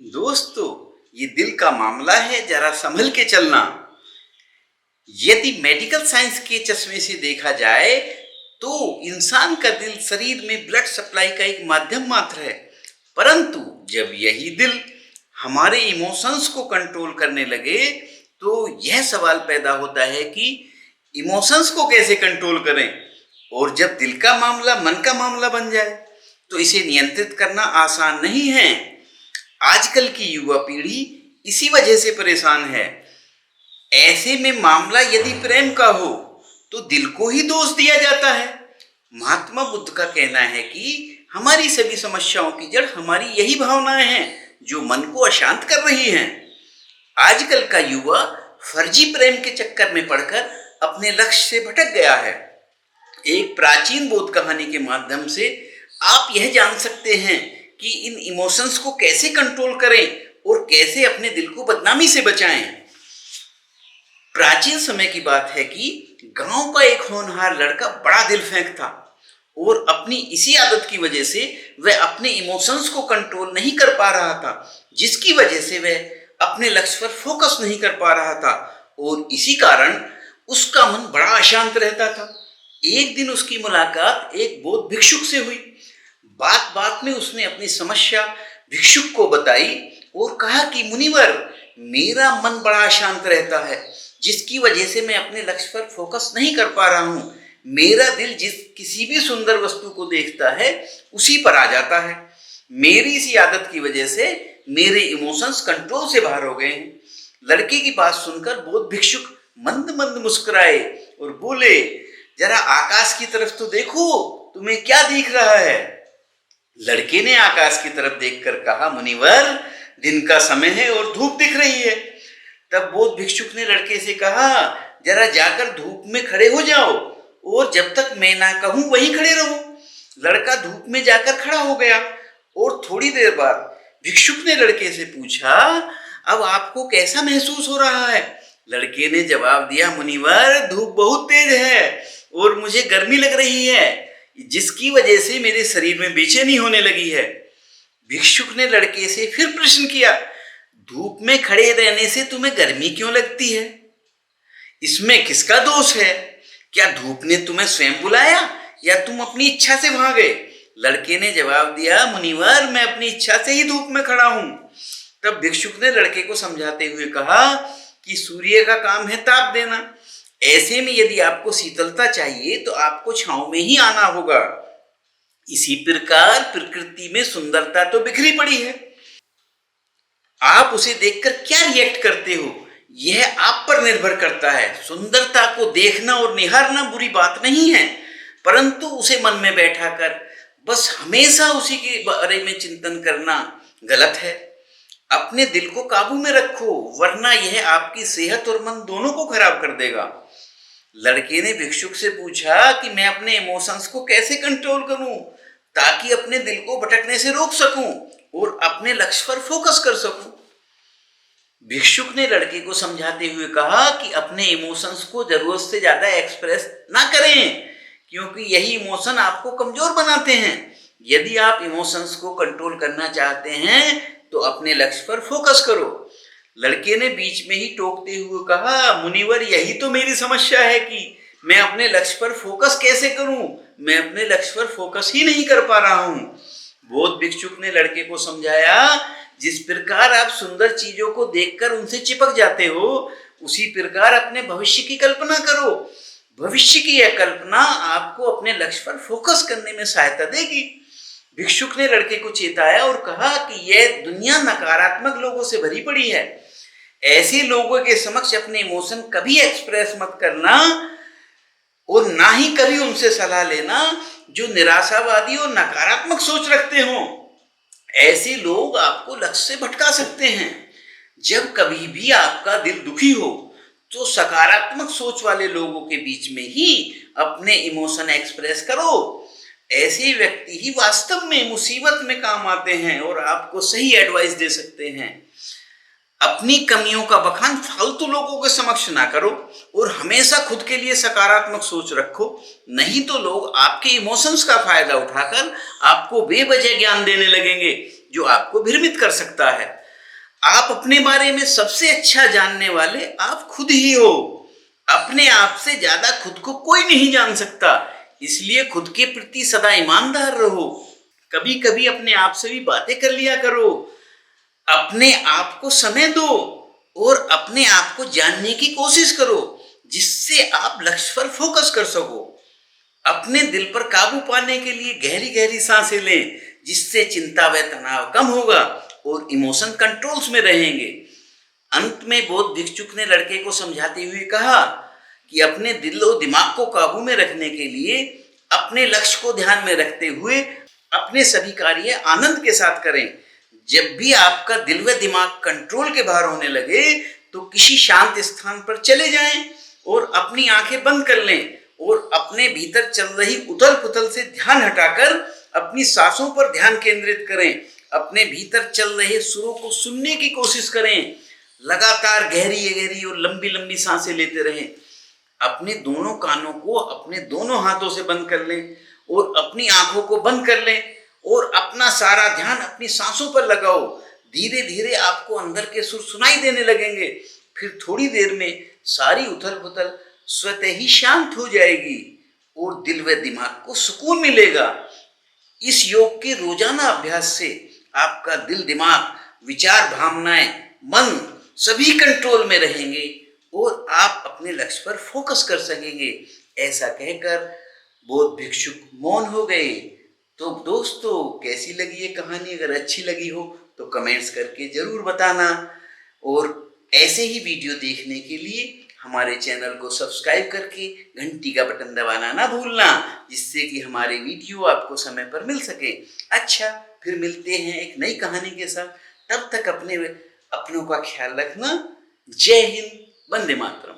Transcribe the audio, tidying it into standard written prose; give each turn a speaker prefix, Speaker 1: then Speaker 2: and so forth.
Speaker 1: दोस्तों, ये दिल का मामला है, जरा संभल के चलना। यदि मेडिकल साइंस के चश्मे से देखा जाए तो इंसान का दिल शरीर में ब्लड सप्लाई का एक माध्यम मात्र है। परंतु जब यही दिल हमारे इमोशंस को कंट्रोल करने लगे तो यह सवाल पैदा होता है कि इमोशंस को कैसे कंट्रोल करें। और जब दिल का मामला मन का मामला बन जाए तो इसे नियंत्रित करना आसान नहीं है। आजकल की युवा पीढ़ी इसी वजह से परेशान है। ऐसे में मामला यदि प्रेम का हो तो दिल को ही दोष दिया जाता है। महात्मा बुद्ध का कहना है कि हमारी सभी समस्याओं की जड़ हमारी यही भावनाएं हैं जो मन को अशांत कर रही हैं। आजकल का युवा फर्जी प्रेम के चक्कर में पड़कर अपने लक्ष्य से भटक गया है। एक प्राचीन बोध कहानी के माध्यम से आप यह जान सकते हैं कि इन इमोशंस को कैसे कंट्रोल करें और कैसे अपने दिल को बदनामी से बचाएं। प्राचीन समय की बात है कि गांव का एक होनहार लड़का बड़ा दिल फेंक था और अपनी इसी आदत की वजह से वह अपने इमोशंस को कंट्रोल नहीं कर पा रहा था, जिसकी वजह से वह अपने लक्ष्य पर फोकस नहीं कर पा रहा था और इसी कारण उसका मन बड़ा अशांत रहता था। एक दिन उसकी मुलाकात एक बौद्ध भिक्षुक से हुई। बात बात में उसने अपनी समस्या भिक्षुक को बताई और कहा कि मुनिवर, मेरा मन बड़ा अशांत रहता है, जिसकी वजह से मैं अपने लक्ष्य पर फोकस नहीं कर पा रहा हूँ। मेरा दिल जिस किसी भी सुंदर वस्तु को देखता है उसी पर आ जाता है। मेरी इसी आदत की वजह से मेरे इमोशंस कंट्रोल से बाहर हो गए हैं। लड़के की बात सुनकर बौद्ध भिक्षुक मंद मंद मुस्कुराए और बोले, जरा आकाश की तरफ तो देखो, तुम्हें क्या दिख रहा है। लड़के ने आकाश की तरफ देखकर कहा, मुनिवर, दिन का समय है और धूप दिख रही है। तब बौद्ध भिक्षुक ने लड़के से कहा, जरा जाकर धूप में खड़े हो जाओ और जब तक मैं ना कहूं वहीं खड़े रहो। लड़का धूप में जाकर खड़ा हो गया और थोड़ी देर बाद भिक्षुक ने लड़के से पूछा, अब आपको कैसा महसूस हो रहा है। लड़के ने जवाब दिया, मुनिवर, धूप बहुत तेज है और मुझे गर्मी लग रही है, जिसकी वजह से मेरे शरीर में बेचैनी होने लगी है। भिक्षुक ने लड़के से फिर प्रश्न किया, धूप में खड़े रहने से तुम्हें गर्मी क्यों लगती है? इसमें किसका दोष है? क्या धूप ने तुम्हें स्वयं बुलाया या तुम अपनी इच्छा से वहां गए? लड़के ने जवाब दिया, मुनिवर, मैं अपनी इच्छा से ही धूप में खड़ा हूं। तब भिक्षुक ने लड़के को समझाते हुए कहा कि सूर्य का काम है ताप देना। ऐसे में यदि आपको शीतलता चाहिए तो आपको छांव में ही आना होगा। इसी प्रकार प्रकृति में सुंदरता तो बिखरी पड़ी है, आप उसे देखकर क्या रिएक्ट करते हो यह आप पर निर्भर करता है। सुंदरता को देखना और निहारना बुरी बात नहीं है, परंतु उसे मन में बैठा कर बस हमेशा उसी के बारे में चिंतन करना गलत है। अपने दिल को काबू में रखो, वरना यह आपकी सेहत और मन दोनों को खराब कर देगा। लड़के ने भिक्षुक से पूछा कि मैं अपने इमोशंस को कैसे कंट्रोल करूं ताकि अपने दिल को भटकने से रोक सकूं और अपने लक्ष्य पर फोकस कर सकूं। भिक्षुक ने लड़के को समझाते हुए कहा कि अपने इमोशंस को जरूरत से ज्यादा एक्सप्रेस ना करें, क्योंकि यही इमोशन आपको कमजोर बनाते हैं। यदि आप इमोशंस को कंट्रोल करना चाहते हैं तो अपने लक्ष्य पर फोकस करो। लड़के ने बीच में ही टोकते हुए कहा, मुनिवर, यही तो मेरी समस्या है कि मैं अपने लक्ष्य पर फोकस कैसे करूं। मैं अपने लक्ष्य पर फोकस ही नहीं कर पा रहा हूं। बौद्ध भिक्षुक ने लड़के को समझाया, जिस प्रकार आप सुंदर चीजों को देखकर उनसे चिपक जाते हो, उसी प्रकार अपने भविष्य की कल्पना करो। भविष्य की यह कल्पना आपको अपने लक्ष्य पर फोकस करने में सहायता देगी। भिक्षुक ने लड़के को चेताया और कहा कि यह दुनिया नकारात्मक लोगों से भरी पड़ी है। ऐसे लोगों के समक्ष अपने इमोशन कभी एक्सप्रेस मत करना और ना ही कभी उनसे सलाह लेना जो निराशावादी और नकारात्मक सोच रखते हो। ऐसे लोग आपको लक्ष्य से भटका सकते हैं। जब कभी भी आपका दिल दुखी हो तो सकारात्मक सोच वाले लोगों के बीच में ही अपने इमोशन एक्सप्रेस करो। ऐसे व्यक्ति ही वास्तव में मुसीबत में काम आते हैं और आपको सही एडवाइस दे सकते हैं। अपनी कमियों का बखान फालतू लोगों के समक्ष ना करो और हमेशा खुद के लिए सकारात्मक सोच रखो, नहीं तो लोग आपके इमोशंस का फायदा उठाकर आपको बेवजह ज्ञान देने लगेंगे जो आपको भ्रमित कर सकता है। आप अपने बारे में सबसे अच्छा जानने वाले आप खुद ही हो। अपने आप से ज्यादा खुद को कोई नहीं जान सकता, इसलिए खुद के प्रति सदा ईमानदार रहो। कभी कभी अपने आप से भी बातें कर लिया करो। अपने आप को समय दो और अपने आप को जानने की कोशिश करो, जिससे आप लक्ष्य पर फोकस कर सको। अपने दिल पर काबू पाने के लिए गहरी गहरी सांसें लें, जिससे चिंता व तनाव कम होगा और इमोशन कंट्रोल्स में रहेंगे। अंत में बौद्ध भिक्षुक ने लड़के को समझाते हुए कहा कि अपने दिल और दिमाग को काबू में रखने के लिए अपने लक्ष्य को ध्यान में रखते हुए अपने सभी कार्य आनंद के साथ करें। जब भी आपका दिल व दिमाग कंट्रोल के बाहर होने लगे तो किसी शांत स्थान पर चले जाएं और अपनी आंखें बंद कर लें और अपने भीतर चल रही उथल पुथल से ध्यान हटाकर अपनी सांसों पर ध्यान केंद्रित करें। अपने भीतर चल रहे सुरों को सुनने की कोशिश करें। लगातार गहरी गहरी और लंबी लंबी सांसें लेते रहें। अपने दोनों कानों को अपने दोनों हाथों से बंद कर लें और अपनी आंखों को बंद कर लें और अपना सारा ध्यान अपनी सांसों पर लगाओ। धीरे धीरे आपको अंदर के सुर सुनाई देने लगेंगे। फिर थोड़ी देर में सारी उथल पुथल स्वतः ही शांत हो जाएगी और दिल व दिमाग को सुकून मिलेगा। इस योग के रोजाना अभ्यास से आपका दिल, दिमाग, विचार, भावनाएं, मन सभी कंट्रोल में रहेंगे और आप अपने लक्ष्य पर फोकस कर सकेंगे। ऐसा कहकर बौद्ध भिक्षुक मौन हो गए। तो दोस्तों, कैसी लगी ये कहानी? अगर अच्छी लगी हो तो कमेंट्स करके जरूर बताना और ऐसे ही वीडियो देखने के लिए हमारे चैनल को सब्सक्राइब करके घंटी का बटन दबाना ना भूलना, जिससे कि हमारे वीडियो आपको समय पर मिल सके। अच्छा, फिर मिलते हैं एक नई कहानी के साथ। तब तक अपनों का ख्याल रखना। जय हिंद, वंदे मातरम।